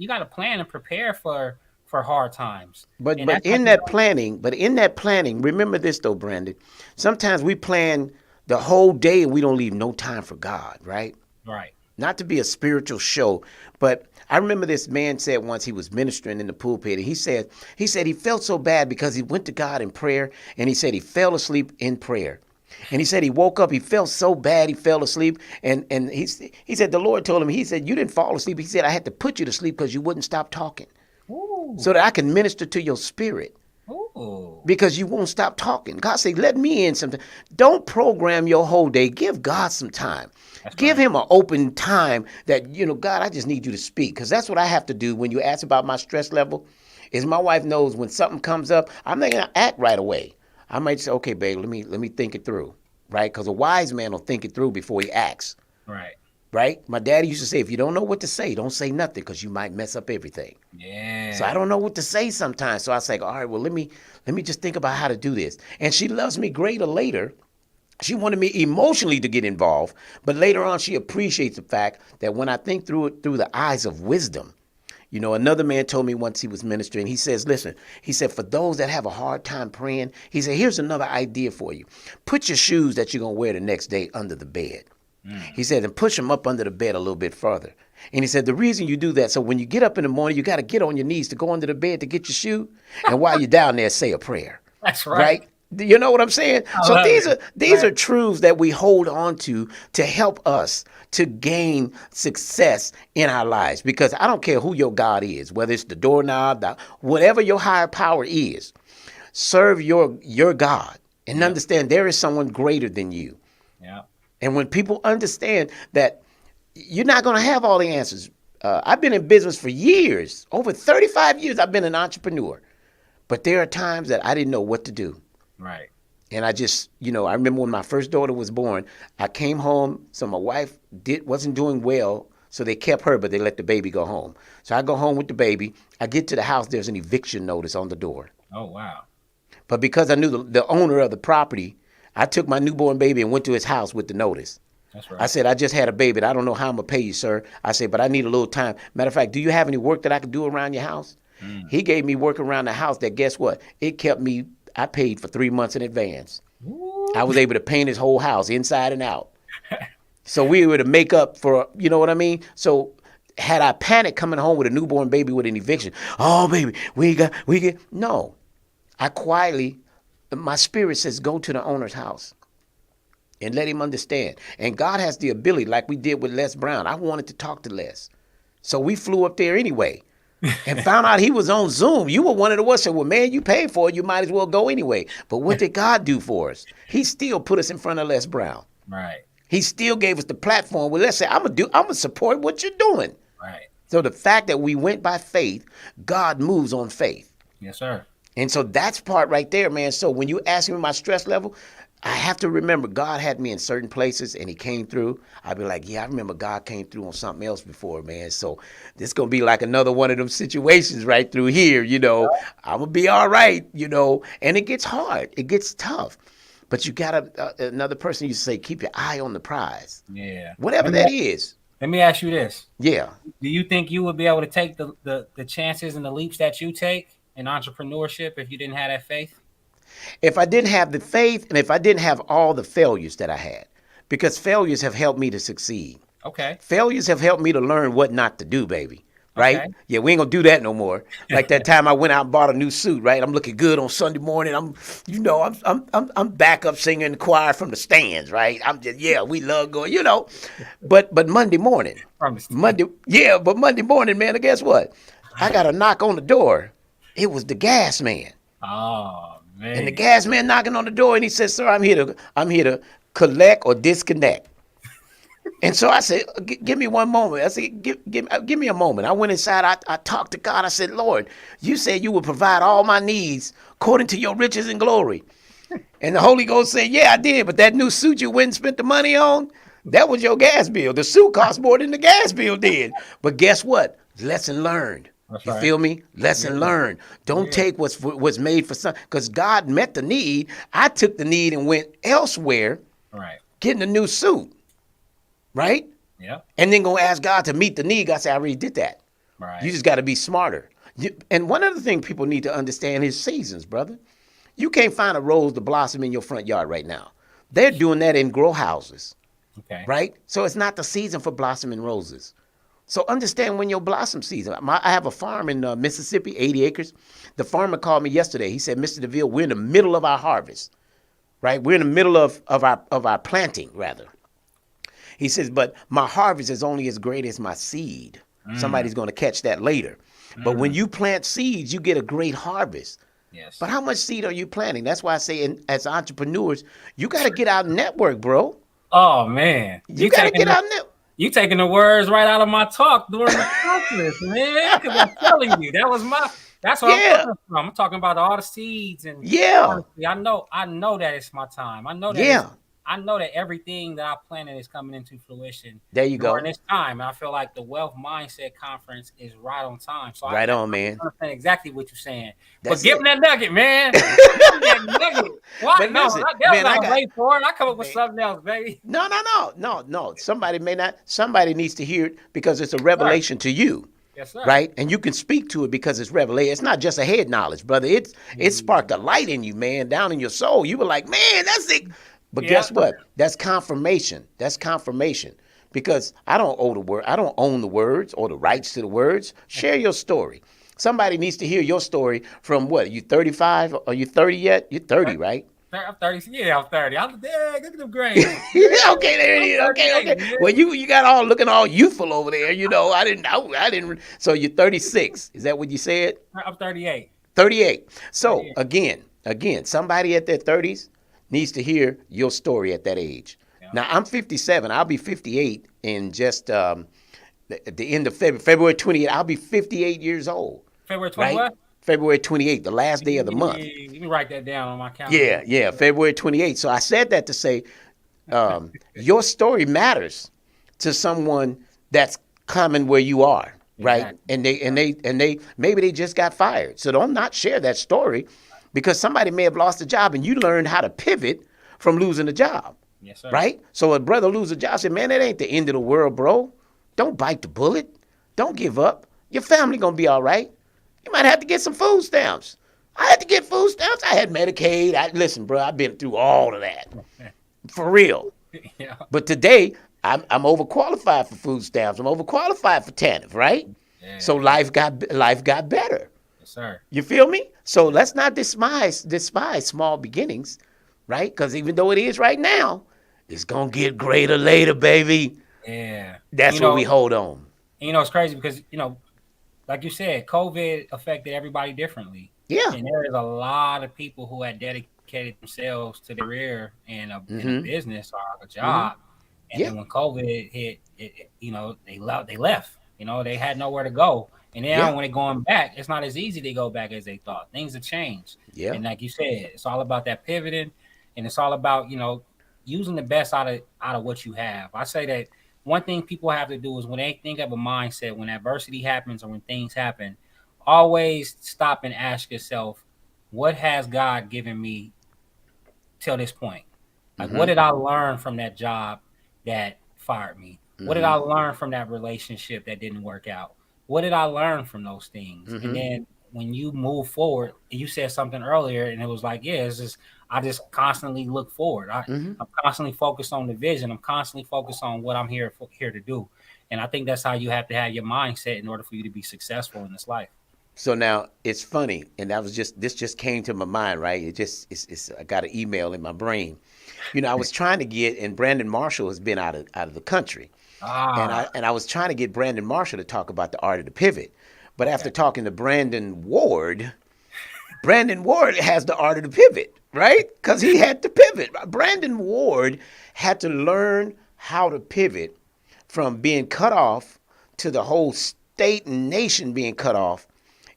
and prepare for hard times. But in that planning, remember this though, Brandon. Sometimes we plan the whole day and we don't leave no time for God, right? Right. Not to be a spiritual show, but I remember this man said once, he was ministering in the pulpit, and he said he felt so bad because he went to God in prayer, and he said he fell asleep in prayer. And he said he woke up, he felt so bad, he fell asleep, and he said the Lord told him, he said, you didn't fall asleep. He said, I had to put you to sleep because you wouldn't stop talking. Ooh. So that I can minister to your spirit. Ooh. Because you won't stop talking. God said, let me in sometime. Don't program your whole day. Give God some time. Give him an open time that, you know, God, I just need you to speak. Because that's what I have to do when you ask about my stress level, is my wife knows when something comes up, I'm not going to act right away. I might say, okay, babe, let me think it through, right? Because a wise man will think it through before he acts. Right. Right? My daddy used to say, if you don't know what to say, don't say nothing, because you might mess up everything. Yeah. So I don't know what to say sometimes. So I say, all right, well, let me just think about how to do this. And she loves me greater later. She wanted me emotionally to get involved, but later on she appreciates the fact that when I think through it through the eyes of wisdom. You know, another man told me once, he was ministering, he says, listen, he said, for those that have a hard time praying, he said, here's another idea for you. Put your shoes that you're going to wear the next day under the bed. He said, and push them up under the bed a little bit further. And he said, the reason you do that, so when you get up in the morning, you got to get on your knees to go under the bed to get your shoe. And while you're down there, say a prayer. That's right. You know what I'm saying? So these are truths that we hold on to help us to gain success in our lives. Because I don't care who your God is, whether it's the doorknob, whatever your higher power is, serve your God and understand there is someone greater than you. Yeah. And when people understand that you're not going to have all the answers. I've been in business for years, over 35 years. I've been an entrepreneur, but there are times that I didn't know what to do. Right. And I just, you know, I remember when my first daughter was born, I came home. So my wife wasn't doing well. So they kept her, but they let the baby go home. So I go home with the baby. I get to the house. There's an eviction notice on the door. Oh, wow. But because I knew the owner of the property, I took my newborn baby and went to his house with the notice. That's right. I said, I just had a baby. I don't know how I'm going to pay you, sir. I said, but I need a little time. Matter of fact, do you have any work that I could do around your house? He gave me work around the house that, guess what? It kept me, I paid for 3 months in advance. Ooh. I was able to paint his whole house inside and out. So we were to make up for, you know what I mean? So had I panicked coming home with a newborn baby with an eviction, oh, baby, we get, no. I quietly, my spirit says, go to the owner's house and let him understand. And God has the ability, like we did with Les Brown. I wanted to talk to Les. So we flew up there anyway. and found out he was on Zoom, you were one of the ones that said, well, man, you paid for it. You might as well go anyway. But what did God do for us? He still put us in front of Les Brown. Right. He still gave us the platform. Well, let's say, I'm gonna support what you're doing. Right. So the fact that we went by faith, God moves on faith. Yes, sir. And so that's part right there, man. So when you ask me my stress level, I have to remember God had me in certain places and he came through. I'd be like, yeah, I remember God came through on something else before, man. So this going to be like another one of them situations right through here, I'm going to be all right, and it gets hard. It gets tough. But you got another person you say, keep your eye on the prize. Yeah. Whatever that is. Let me ask you this. Yeah. Do you think you would be able to take the chances and the leaps that you take in entrepreneurship if you didn't have that faith? If I didn't have the faith and if I didn't have all the failures that I had, because failures have helped me to succeed. Okay. Failures have helped me to learn what not to do, baby. Right? Okay. Yeah, we ain't gonna do that no more. Like that time I went out and bought a new suit, right? I'm looking good on Sunday morning. I'm back up singing in the choir from the stands, right? I'm just, we love going, But Monday morning. Monday morning, man, and guess what? I got a knock on the door. It was the gas man. Oh, man. And the gas man knocking on the door, and he says, sir, I'm here to collect or disconnect. And so I said, give me one moment. I said, give me a moment. I went inside. I talked to God. I said, Lord, you said you would provide all my needs according to your riches and glory. And the Holy Ghost said, yeah, I did. But that new suit you went and spent the money on, that was your gas bill. The suit cost more than the gas bill did. But guess what? Lesson learned. That's you right. feel me? Lesson learned. Don't take what's made for some, because God met the need. I took the need and went elsewhere, Right. getting a new suit, right? Yeah. And then go ask God to meet the need. God said, I already did that. Right. You just got to be smarter. And one other thing people need to understand is seasons, brother. You can't find a rose to blossom in your front yard right now. They're doing that in grow houses, Okay. right? So it's not the season for blossoming roses. So understand when your blossom season. I have a farm in Mississippi, 80 acres. The farmer called me yesterday. He said, Mr. Deville, we're in the middle of our harvest, right? We're in the middle of our planting, rather. He says, but my harvest is only as great as my seed. Somebody's going to catch that later. But when you plant seeds, you get a great harvest. Yes. But how much seed are you planting? That's why I say, as entrepreneurs, you got to get out and network, bro. Oh, man. You got to get out and network. You taking the words right out of my talk during the conference, man. Because I'm telling you, that's what I'm talking from. I'm talking about all the seeds and honestly, I know that it's my time. I know that I know that everything that I planted is coming into fruition. There you go. During this time, and I feel like the Wealth Mindset Conference is right on time. So right on, man. I understand exactly what you're saying. That's but give it. me that nugget, man. Give me that nugget. Why? But No, listen, I man, got wait for it. I come up with something else, baby. No. Somebody needs to hear it because it's a revelation to you. Yes, sir. Right? And you can speak to it because it's revelation. It's not just a head knowledge, brother. It sparked a light in you, man, down in your soul. You were like, man, that's it. But guess what? That's confirmation. That's confirmation. Because I don't own the words or the rights to the words. Share your story. Somebody needs to hear your story from what? Are you 35? Are you 30 yet? You're 30, right? I'm 30. Yeah, I'm 30. Look at them grades. Okay, there it is. Okay. Well, you got all looking all youthful over there. I didn't. So you're 36. Is that what you said? I'm 38. 38. So again, somebody at their 30s needs to hear your story at that age. Yeah. Now I'm 57. I'll be 58 in just at the end of February 28th. I'll be 58 years old. February 20 what? February 28th, the last day of the month. You can write that down on my calendar. Yeah, February 28th. So I said that to say your story matters to someone that's coming where you are, right? Exactly. And they maybe they just got fired. So don't not share that story because somebody may have lost a job and you learned how to pivot from losing a job. Yes, sir. Right? So a brother loses a job, say, man, that ain't the end of the world, bro. Don't bite the bullet. Don't give up. Your family gonna be all right. You might have to get some food stamps. I had to get food stamps. I had Medicaid. Listen, bro, I've been through all of that. For real. Yeah. But today, I'm overqualified for food stamps. I'm overqualified for TANF, right? Yeah. So life got better. Yes, sir. You feel me? So let's not despise small beginnings, right? Because even though it is right now, it's going to get greater later, baby. Yeah. That's what we hold on. And, it's crazy because, like you said, COVID affected everybody differently. Yeah. And there is a lot of people who had dedicated themselves to their career and in a business or a job. And Yeah. then when COVID hit, they left. They had nowhere to go. And now when they're going back, it's not as easy to go back as they thought. Things have changed. Yeah. And like you said, it's all about that pivoting, and it's all about, using the best out of what you have. I say that one thing people have to do is when they think of a mindset, when adversity happens or when things happen, always stop and ask yourself, what has God given me till this point? Like, what did I learn from that job that fired me? What did I learn from that relationship that didn't work out? What did I learn from those things? And then when you move forward, you said something earlier, and it was like, I just constantly look forward. I'm constantly focused on the vision. I'm constantly focused on what I'm here to do. And I think that's how you have to have your mindset in order for you to be successful in this life. So now it's funny, and this just came to my mind, right? I got an email in my brain. I was trying to get, and Brandon Marshall has been out of the country, and I was trying to get Brandon Marshall to talk about the art of the pivot, but after talking to Brandon Ward has the art of the pivot, right? Because he had to pivot. Brandon Ward had to learn how to pivot from being cut off to the whole state and nation being cut off,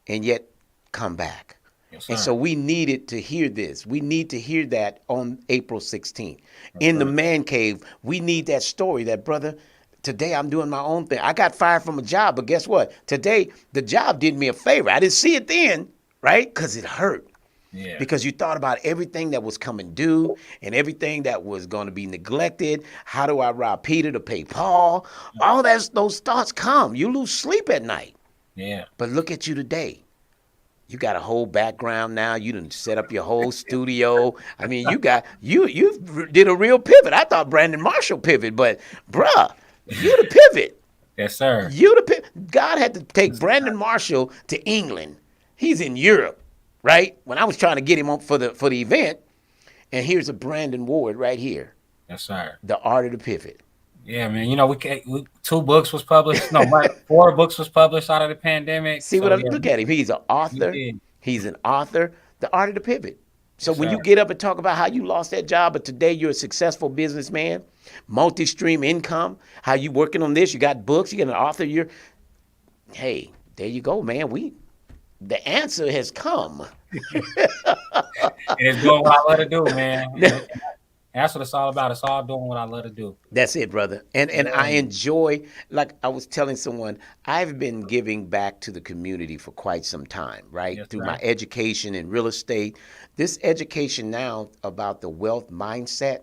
and yet come back. Yes, and so we needed to hear this. We need to hear that on April 16th. In the man cave, we need that story, that brother, today I'm doing my own thing. I got fired from a job, but guess what? Today, the job did me a favor. I didn't see it then, right? Because it hurt. Yeah. Because you thought about everything that was coming due and everything that was going to be neglected. How do I rob Peter to pay Paul? All those thoughts come. You lose sleep at night. Yeah. But look at you today. You got a whole background now. You done set up your whole studio. I mean, you did a real pivot. I thought Brandon Marshall pivot, but bruh, you the pivot. Yes, sir. You the pivot. God had to take Brandon Marshall to England. He's in Europe, right? When I was trying to get him on for the event, and here's a Brandon Ward right here. Yes, sir. The art of the pivot. Yeah, man. We 2 books was published. No, 4 books was published out of the pandemic. See look at him. He's an author. He's an author. The art of the pivot. So Yes, when sir. you get up and talk about how you lost that job, but today you're a successful businessman, multi-stream income, how you working on this, you got books, you got an author, hey, there you go, man. The answer has come. And it's doing what I love to do, man. And that's what it's all about. It's all doing what I love to do. That's it, brother. And I enjoy, like I was telling someone, I've been giving back to the community for quite some time, right? Yes, Through sir. my education in real estate. This education now about the wealth mindset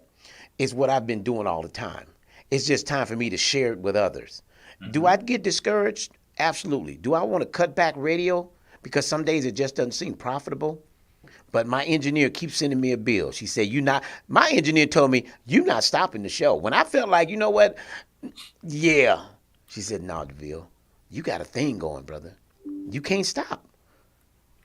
is what I've been doing all the time. It's just time for me to share it with others. Do I get discouraged? Absolutely. Do I want to cut back radio? Because some days it just doesn't seem profitable. But my engineer keeps sending me a bill. She said, my engineer told me, you're not stopping the show. When I felt like, you know what? Yeah. She said, no, Deville, you got a thing going, brother. You can't stop.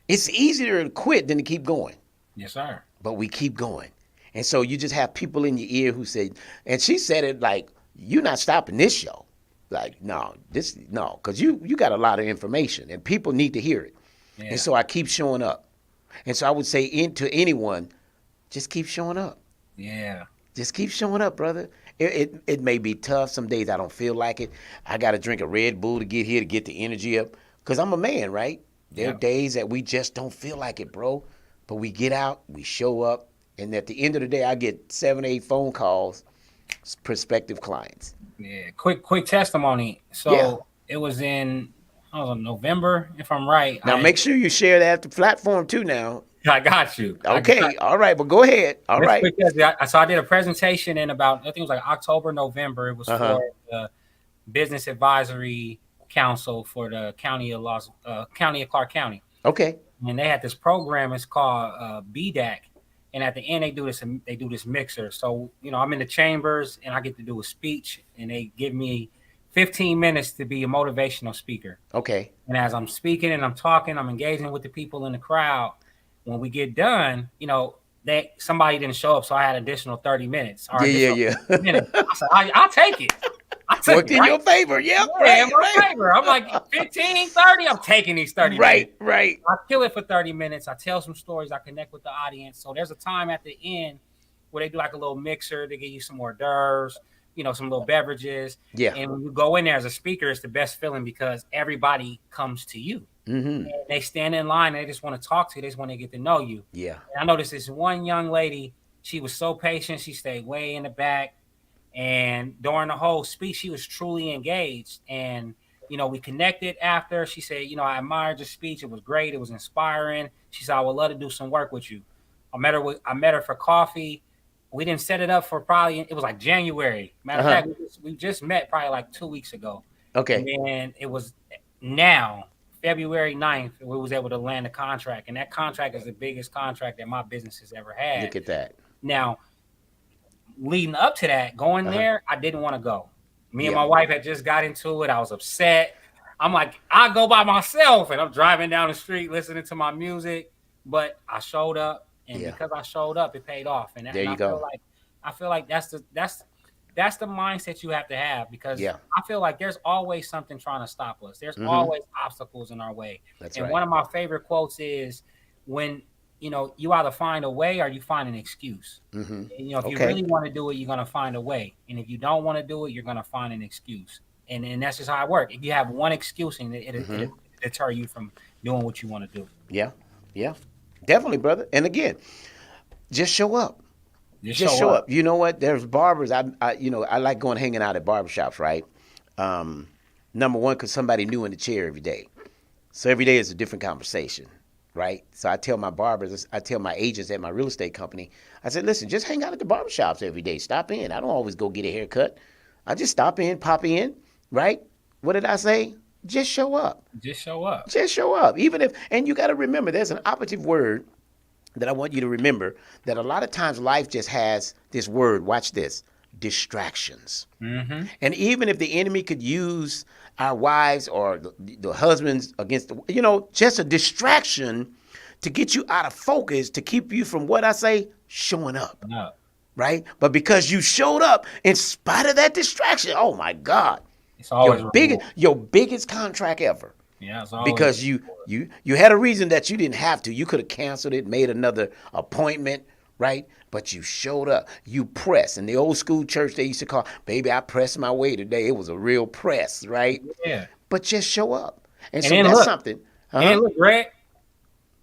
It's easier to quit than to keep going. Yes, sir. But we keep going. And so you just have people in your ear who say, and she said it like, you're not stopping this show. Like, no, because you got a lot of information and people need to hear it. Yeah. And so I keep showing up. And so I would say to anyone, just keep showing up. Yeah. Just keep showing up, brother. It may be tough. Some days I don't feel like it. I got to drink a Red Bull to get here to get the energy up. Because I'm a man, right? There are days that we just don't feel like it, bro. But we get out, we show up. And at the end of the day, I get 7, 8 phone calls, prospective clients. Yeah. Quick testimony. So It was in November, if I'm right. Now make sure you share that at the platform too now. I got you. Okay. All right. But go ahead. All right. So I did a presentation in about, I think it was like October, November. It was for the Business Advisory Council for the County of Clark County. Okay. And they had this program. It's called BDAC. And at the end, they do this mixer. So, I'm in the chambers and I get to do a speech and they give me 15 minutes to be a motivational speaker. Okay. And as I'm speaking and I'm talking, I'm engaging with the people in the crowd. When we get done, somebody didn't show up, so I had additional 30 minutes. Yeah. Minutes. I said, I'll take it. I took Worked it, in right? your favor. Yep. Yeah, in my favor. I'm like 15, 30. I'm taking these 30 minutes. Right. I kill it for 30 minutes. I tell some stories. I connect with the audience. So there's a time at the end where they do like a little mixer. They give you some hors d'oeuvres, some little beverages. Yeah. And when you go in there as a speaker, it's the best feeling because everybody comes to you. Mm-hmm. And they stand in line. And they just want to talk to you. They just want to get to know you. Yeah. And I noticed this one young lady. She was so patient. She stayed way in the back. And during the whole speech, she was truly engaged. And, we connected after. She said, I admired your speech. It was great. It was inspiring. She said, I would love to do some work with you. I met her for coffee. We didn't set it up for it was like January. Matter of fact, we just met probably like 2 weeks ago. Okay. And then it was now, February 9th, we was able to land a contract. And that contract is the biggest contract that my business has ever had. Look at that. Now, leading up to that, going there, I didn't want to go. Me and my wife had just got into it. I was upset. I'm like, I go by myself, and I'm driving down the street listening to my music. But I showed up, and because I showed up, it paid off. And there you go. I feel like that's the mindset you have to have because I feel like there's always something trying to stop us. There's always obstacles in our way. That's and right. One of my favorite quotes is when you either find a way or you find an excuse. Mm-hmm. And, if you really want to do it, you're going to find a way. And if you don't want to do it, you're going to find an excuse. And that's just how it works. If you have one excuse, it'll deter you from doing what you want to do. Yeah. Definitely, brother. And again, just show up. Just show up. You know what? There's barbers. I like going hanging out at barbershops, right? Number one, because somebody new in the chair every day. So every day is a different conversation. Right. So I tell my barbers, I tell my agents at my real estate company, I said, listen, just hang out at the barbershops every day. Stop in. I don't always go get a haircut. I just stop in, pop in. Right. What did I say? Just show up. Just show up. Just show up. And you got to remember, there's an operative word that I want you to remember that a lot of times life just has this word. Watch this. Distractions. Mm-hmm. And even if the enemy could use our wives or the husbands against, just a distraction to get you out of focus, to keep you from what I say, showing up. No. Right? But because you showed up in spite of that distraction, oh my God. It's always your biggest contract ever. Yeah, it's always because you had a reason that you didn't have to. You could have canceled it, made another appointment, right? But you showed up. You pressed. In the old school church, they used to call, baby, I pressed my way today. It was a real press, right? Yeah. But just show up. And so that's something. And look, Greg,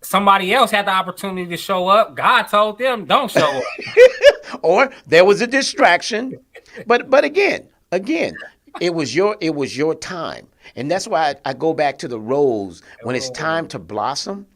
somebody else had the opportunity to show up. God told them, don't show up. Or there was a distraction. But again, it was your time. And that's why I go back to the rose. When it's time to blossom.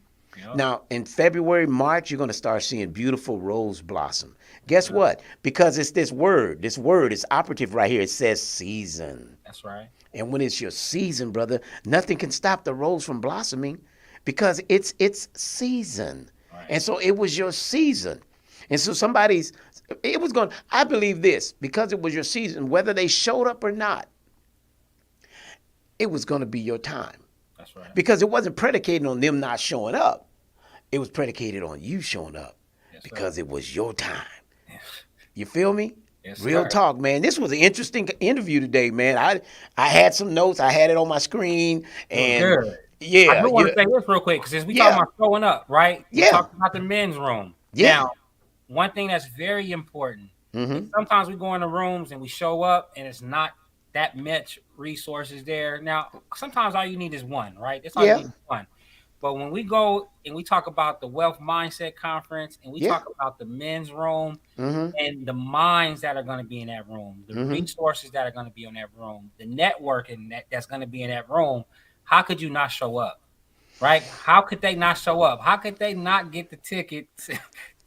Now, in February, March, you're going to start seeing beautiful rose blossom. Guess what? Because it's this word is operative right here. It says season. That's right. And when it's your season, brother, nothing can stop the rose from blossoming because it's season. Right. And so it was your season. And so I believe this, because it was your season, whether they showed up or not, it was going to be your time. That's right. Because it wasn't predicated on them not showing up. It was predicated on you showing up because it was your time. You feel me? Yes, Real talk, man. This was an interesting interview today, man. I had some notes. I had it on my screen. And yeah. I do want to say this real quick because as we talk about showing up, right? We talked about the men's room. Yeah. Now, one thing that's very important, sometimes we go into rooms and we show up and it's not that much resources there. Now, sometimes all you need is one, right? That's all you need is one. But when we go and we talk about the Wealth Mindset Conference and we talk about the men's room and the minds that are going to be in that room, the resources that are going to be in that room, the networking that's going to be in that room, how could you not show up, right? How could they not show up? How could they not get the ticket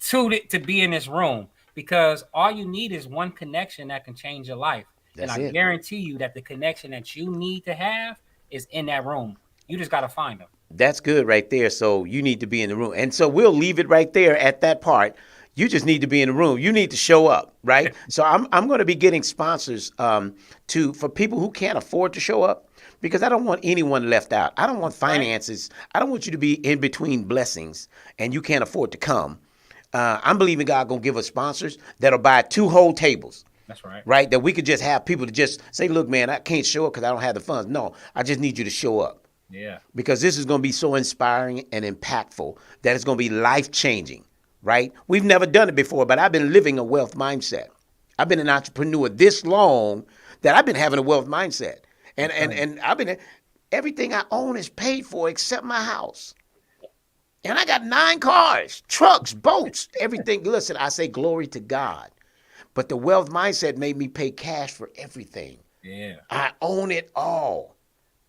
to be in this room? Because all you need is one connection that can change your life. And I guarantee you that the connection that you need to have is in that room. You just got to find them. That's good right there. So you need to be in the room. And so we'll leave it right there at that part. You just need to be in the room. You need to show up, right? So I'm going to be getting sponsors for people who can't afford to show up, because I don't want anyone left out. I don't want finances. I don't want you to be in between blessings and you can't afford to come. I'm believing God going to give us sponsors that'll buy 2 whole tables. That's right. Right? That we could just have people to just say, look, man, I can't show up because I don't have the funds. No, I just need you to show up. Yeah. Because this is going to be so inspiring and impactful that it's going to be life-changing, right? We've never done it before, but I've been living a wealth mindset. I've been an entrepreneur this long that I've been having a wealth mindset. And I've been, everything I own is paid for except my house. And I got 9 cars, trucks, boats, everything. Listen, I say glory to God. But the wealth mindset made me pay cash for everything. Yeah. I own it all.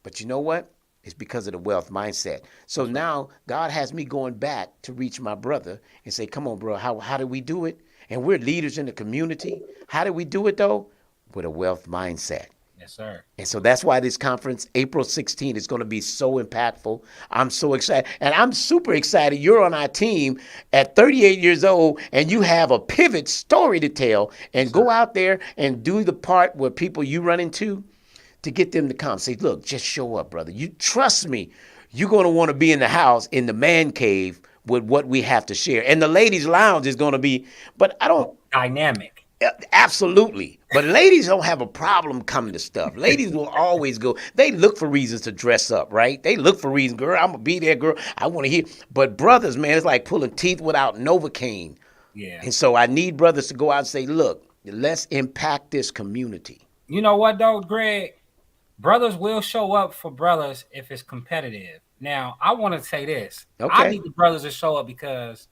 But you know what? It's because of the wealth mindset. So now God has me going back to reach my brother and say, come on, bro, how do we do it? And we're leaders in the community. How do we do it, though? With a wealth mindset. Yes, sir. And so that's why this conference, April 16th, is going to be so impactful. I'm so excited. And I'm super excited. You're on our team at 38 years old, and you have a pivot story to tell. And go out there and do the part where people you run into to get them to come. Say, look, just show up, brother. You trust me. You're going to want to be in the house, in the man cave, with what we have to share. And the ladies' lounge is going to be, but I don't. Dynamic. Absolutely. But ladies don't have a problem coming to stuff. Ladies will always go. They look for reasons to dress up, right? They look for reasons. Girl, I'm going to be there, girl. I want to hear. But brothers, man, it's like pulling teeth without Novocaine. Yeah. And so I need brothers to go out and say, look, let's impact this community. You know what, though, Greg? Brothers will show up for brothers if it's competitive. Now, I want to say this. Okay. I need the brothers to show up because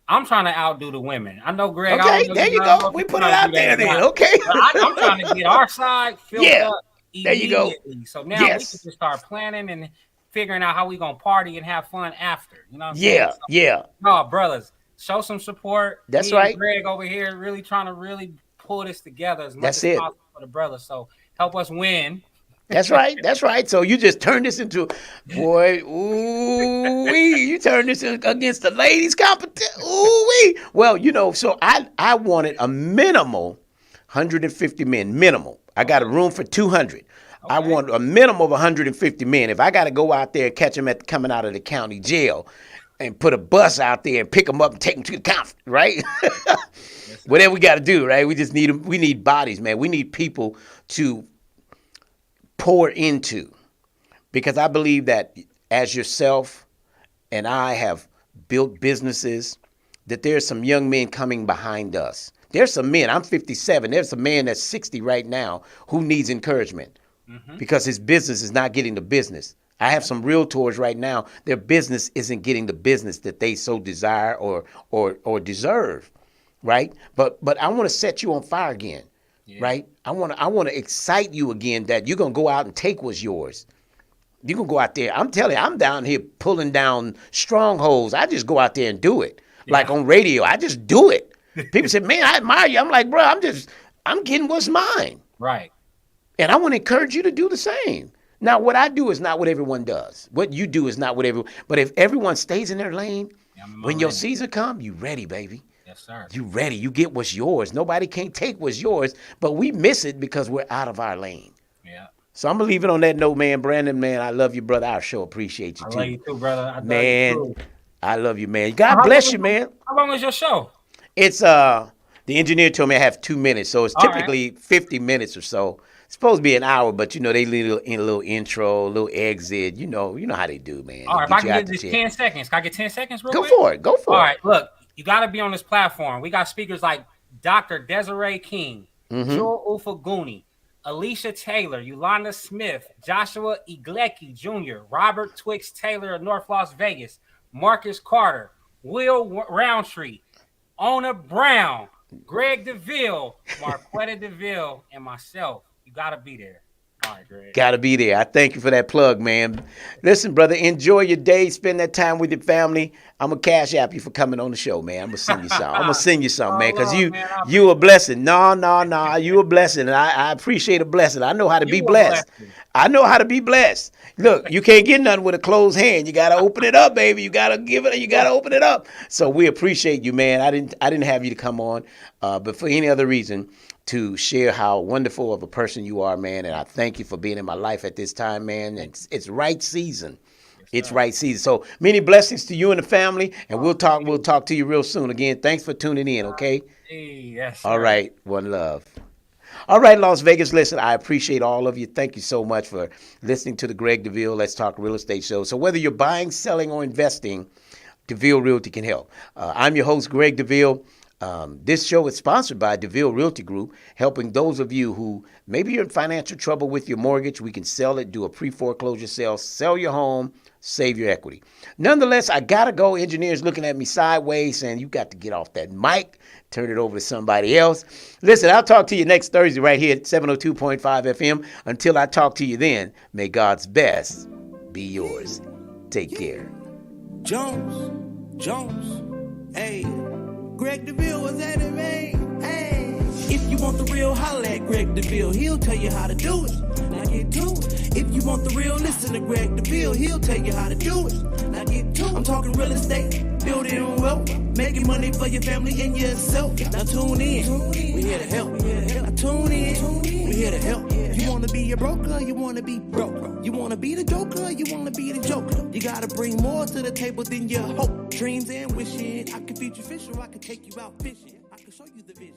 I'm trying to outdo the women. I know, Greg. Okay, there you go. We put it out there then. Okay. I'm trying to get our side filled up there you go. immediately. So now we can just start planning and figuring out how we going to party and have fun after. You know what I'm saying? So, no, brothers, show some support. That's Me right. and Greg over here really trying to really pull this together as much That's as it. possible for the brothers. So help us win. That's right. That's right. So you just turn this into, boy, you turn this against the ladies competition. Well, you know, so I wanted a minimal 150 men, minimal. I got a room for 200. Okay. I want a minimum of 150 men. If I got to go out there and catch them coming out of the county jail and put a bus out there and pick them up and take them to the conference, right? Whatever we got to do, right? We just need them. We need bodies, man. We need people to pour into, because I believe that as yourself and I have built businesses, that there's some young men coming behind us. There's some men, I'm 57, there's a man that's 60 right now who needs encouragement because his business is not getting the business. I have some realtors right now, their business isn't getting the business that they so desire or deserve, right? But I want to set you on fire again. Yeah. Right? I want to excite you again that you're going to go out and take what's yours. You're going to go out there. I'm telling you, I'm down here pulling down strongholds. I just go out there and do it. Yeah. Like on radio, I just do it. People say, man, I admire you. I'm like, bro, I'm getting what's mine. Right. And I want to encourage you to do the same. Now, what I do is not what everyone does. What you do is not what everyone, but if everyone stays in their lane, when your season comes, you ready, baby. Yes, sir. You ready. You get what's yours. Nobody can't take what's yours, but we miss it because we're out of our lane. Yeah. So I'm going to leave it on that note, man. Brandon, man, I love you, brother. I sure appreciate you, too. I love you, too, brother. I love you, man. God bless you, man. How long is your show? It's, the engineer told me I have 2 minutes, so it's typically 50 minutes or so. It's supposed to be an hour, but, you know, they leave a little intro, a little exit. You know how they do, man. All right, if I can get this 10 seconds. Can I get 10 seconds real quick? Go for it. All right, look. You got to be on this platform. We got speakers like Dr. Desiree King, Joel Ufaguni, Alicia Taylor, Yolanda Smith, Joshua Iglecki Jr., Robert Twix Taylor of North Las Vegas, Marcus Carter, Will Roundtree, Ona Brown, Greg Deville, Marquetta Deville, and myself. You got to be there. All right, Greg. Got to be there. I thank you for that plug, man. Listen, brother, enjoy your day. Spend that time with your family. I'm going to cash app you for coming on the show, man. I'm going to send you something. I'm going to send you something, man, because you a blessing. No. You a blessing. And I appreciate a blessing. I know how to be blessed. I know how to be blessed. Look, you can't get nothing with a closed hand. You got to open it up, baby. You got to give it. You got to open it up. So we appreciate you, man. I didn't have you to come on, but for any other reason, to share how wonderful of a person you are, man. And I thank you for being in my life at this time, man. It's right season. It's right season. So many blessings to you and the family, and we'll talk to you real soon. Again, thanks for tuning in, okay? Yes. All right. One love. All right, Las Vegas, listen, I appreciate all of you. Thank you so much for listening to the Greg Deville Let's Talk Real Estate show. So whether you're buying, selling, or investing, Deville Realty can help. I'm your host, Greg Deville. This show is sponsored by Deville Realty Group, helping those of you who maybe you're in financial trouble with your mortgage. We can sell it, do a pre-foreclosure sale, sell your home, save your equity. Nonetheless, I got to go. Engineers looking at me sideways saying, you got to get off that mic, turn it over to somebody else. Listen, I'll talk to you next Thursday right here at 702.5 FM. Until I talk to you then, may God's best be yours. Take care. Jones, hey, Greg Deville was at it, man. Hey, if you want the real, holla at Greg Deville. He'll tell you how to do it. Now get to it. If you want the real, listen to Greg Deville. He'll tell you how to do it. Now get to it. I'm talking real estate, building wealth, making money for your family and yourself. Now tune in. We here to help. Now tune in. We here to help. You wanna be a broker, you wanna be broke. You wanna be the joker, you wanna be the joker. You gotta bring more to the table than your hope, dreams and wishing. I can feed you fish or I can take you out fishing. I can show you the vision.